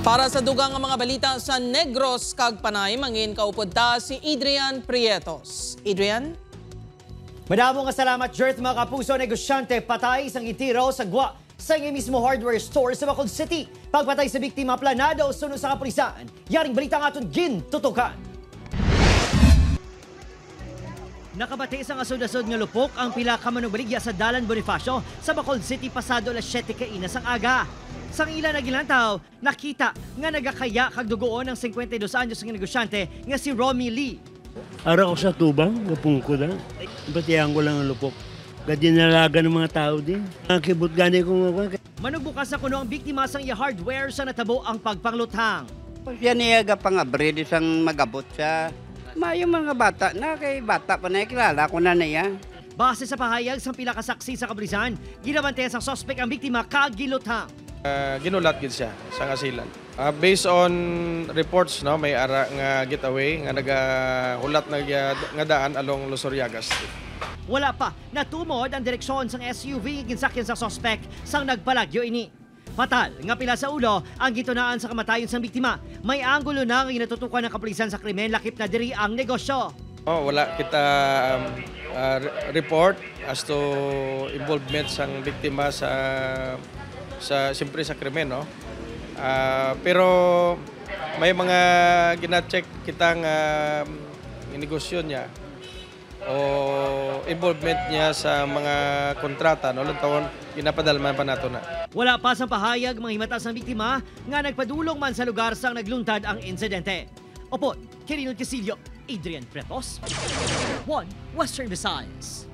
Para sa dugang nga mga balita sa Negros kag Panay, mangin kaupod ta si Adrian Prietos. Adrian? Madamo nga salamat, Jert, mga kapuso negosyante patay sang itiro sa gwa sa mismo hardware store sa Bacolod City. Pagpatay sa biktima planado sunod sa kapulisan. Yaring balita nga aton gintutukan. Nakabati sa asod-asod nga lupok ang pila ka manugbaligya sa Dalan Bonifacio sa Bacolod City pasado alas 7 kainas ang aga. Sang ila nagilantaw, nakita nga nagakaya kag dugoon ng 52 anyos nga negosyante nga si Romy Lee. Ara ko sa tubang, gapong ko na. Batihan ko lang ang lupok. Gadinalaga ng mga tao din. Nakibot gani ko mga. Manugbukas na kuno ang biktima sang iya hardware sa natabo ang pagpangluthang. Siya niyaga pang-abrid isang magabot siya. Yung mga bata na kay bata pa na kilala ko na niya. Base sa pahayag sang pila ka saksi sa kapulisan, ginabantayan sang suspect ang biktima kag giluthang. Ginulat gid siya sa asilan. Based on reports, no, may ara nga getaway nga nagahulat nga daan along Losoriaga Street. Wala pa natumod ang direksyon sang SUV ginsakyan sa suspect sang nagpalagyo ini. Fatal nga pila sa ulo ang gitunaan sa kamatayon sang biktima. May anggulo na nga ginatutukan ng kapulisan sa krimen lakip na diri ang negosyo. Wala kita report as to involvement sang biktima sa siyempre sa krimen, no? Pero may mga gina-check kitang negosyo niya o involvement niya sa mga kontrata, no? Taon ginapadalman pa nato na. Wala pa sa pahayag mga himata sang biktima nga nagpadulong man sa lugar sang nagluntad ang insidente. Opo, Kirinod Casillo, Adrian Prietos, One Western Visayas.